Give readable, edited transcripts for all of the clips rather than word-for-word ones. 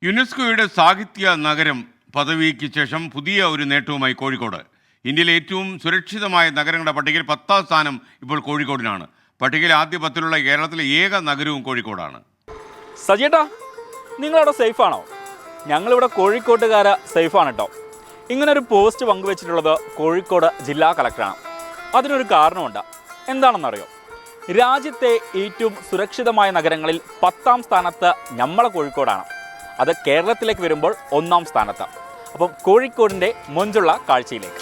യുനെസ്കോയുടെ സാഹിത്യ നഗരം പദവിക്ക് ശേഷം പുതിയ ഒരു നേട്ടവുമായി കോഴിക്കോട്. ഇന്ത്യയിലെ ഏറ്റവും സുരക്ഷിതമായ നഗരങ്ങളുടെ പട്ടികയിൽ 10ാം സ്ഥാനം ഇപ്പോൾ കോഴിക്കോടിനാണ്. പട്ടികയിൽ ആദ്യ 10ലുള്ള കേരളത്തിലെ ഏക നഗരവും കോഴിക്കോടാണ്. സജിയേട്ടാ, നിങ്ങളവിടെ സേഫാണോ? ഞങ്ങളിവിടെ കോഴിക്കോട്ടുകാര് സേഫാണ് കേട്ടോ. ഇങ്ങനൊരു പോസ്റ്റ് പങ്കുവച്ചിട്ടുള്ളത് കോഴിക്കോട് ജില്ലാ കളക്ടറാണ്. അതിനൊരു കാരണമുണ്ട്. എന്താണെന്നറിയോ? രാജ്യത്തെ ഏറ്റവും സുരക്ഷിതമായ നഗരങ്ങളിൽ 10ാം സ്ഥാനത്ത് നമ്മളെ കോഴിക്കോടാണ്. അത് കേരളത്തിലേക്ക് വരുമ്പോൾ 1ാം സ്ഥാനത്ത്. അപ്പം കോഴിക്കോടിൻ്റെ മൊഞ്ചുള്ള കാഴ്ചയിലേക്ക്.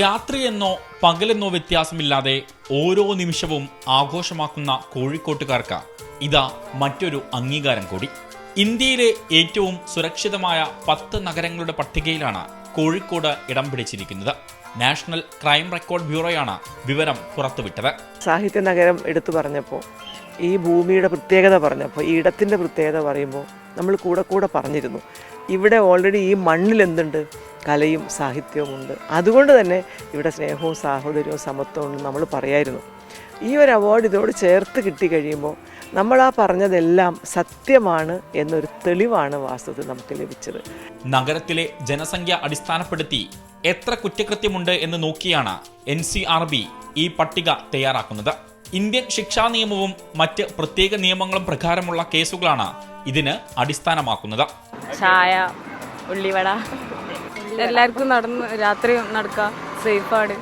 രാത്രിയെന്നോ പകലെന്നോ വ്യത്യാസമില്ലാതെ ഓരോ നിമിഷവും ആഘോഷമാക്കുന്ന കോഴിക്കോട്ടുകാർക്ക് ഇതാ മറ്റൊരു അംഗീകാരം കൂടി. ഇന്ത്യയിലെ ഏറ്റവും സുരക്ഷിതമായ 10 നഗരങ്ങളുടെ പട്ടികയിലാണ് കോഴിക്കോട് ഇടം പിടിച്ചിരിക്കുന്നത്. നാഷണൽ ക്രൈം റെക്കോർഡ് ബ്യൂറോയാണ് വിവരം പുറത്തുവിട്ടത്. സാഹിത്യ നഗരം എടുത്തു പറഞ്ഞപ്പോൾ, ഈ ഭൂമിയുടെ പ്രത്യേകത പറഞ്ഞപ്പോൾ, ഈ ഇടത്തിൻ്റെ പ്രത്യേകത പറയുമ്പോൾ നമ്മൾ കൂടെ പറഞ്ഞിരുന്നു, ഇവിടെ ഓൾറെഡി ഈ മണ്ണിൽ എന്തുണ്ട്? കലയും സാഹിത്യവും ഉണ്ട്. അതുകൊണ്ട് തന്നെ ഇവിടെ സ്നേഹവും സാഹോദര്യവും സമത്വവും ഉണ്ടെന്ന് നമ്മൾ പറയായിരുന്നു. ഈ ഒരു അവാർഡ് ഇതോട് ചേർത്ത് കിട്ടിക്കഴിയുമ്പോൾ നമ്മൾ ആ പറഞ്ഞതെല്ലാം സത്യമാണ് എന്നൊരു തെളിവാണ് വാസ്തവത്തിൽ നമുക്ക് ലഭിച്ചത്. നഗരത്തിലെ ജനസംഖ്യ അടിസ്ഥാനപ്പെടുത്തി എത്ര കുറ്റകൃത്യമുണ്ട് എന്ന് നോക്കിയാണ് NCRB ഈ പട്ടിക തയ്യാറാക്കുന്നത്. ഇന്ത്യൻ ശിക്ഷാ നിയമവും മറ്റ് പ്രത്യേക നിയമങ്ങളും പ്രകാരമുള്ള കേസുകളാണ് ഇതിന് അടിസ്ഥാനമാക്കുന്നത്. ചായ, ഉള്ളിവട, എല്ലാവർക്കും നടന്ന് രാത്രി നടക്കാം, സേഫാണ്.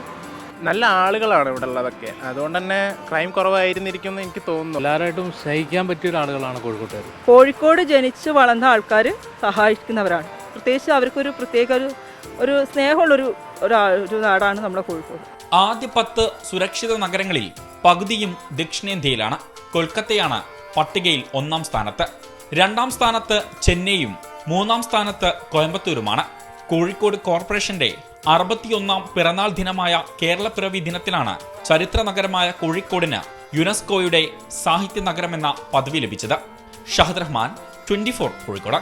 നല്ല ആളുകളാണ് ഇവിടെ ഉള്ളതൊക്കെ. അതുകൊണ്ട് തന്നെ ക്രൈം കുറവായിരുന്നിരിക്കും എന്ന് എനിക്ക് തോന്നുന്നു. എല്ലാവരായിട്ടും സഹിക്കാൻ പറ്റിയ ആളുകളാണ് കോഴിക്കോട്ടുകാർ. കോഴിക്കോട് ജനിച്ച് വളർന്ന ആൾക്കാർ സഹായിക്കുന്നവരാണ്. പ്രത്യേകിച്ച് അവർക്കൊരു പ്രത്യേക ഒരു സ്നേഹമുള്ളൊരു നാടാണ് നമ്മുടെ കോഴിക്കോട്. ആദ്യ 10 സുരക്ഷിത നഗരങ്ങളിൽ പകുതിയും ദക്ഷിണേന്ത്യയിലാണ്. കൊൽക്കത്തയാണ് പട്ടികയിൽ 1ാം സ്ഥാനത്ത്. 2ാം സ്ഥാനത്ത് ചെന്നൈയും 3ാം സ്ഥാനത്ത് കോയമ്പത്തൂരുമാണ്. കോഴിക്കോട് കോർപ്പറേഷന്റെ 61ാം പിറന്നാൾ ദിനമായ കേരളപ്പിറവി ദിനത്തിലാണ് ചരിത്ര നഗരമായ കോഴിക്കോടിന് യുനെസ്കോയുടെ സാഹിത്യ നഗരമെന്ന പദവി ലഭിച്ചത്. ഷഹദ് റഹ്മാൻ, 24 കോഴിക്കോട്.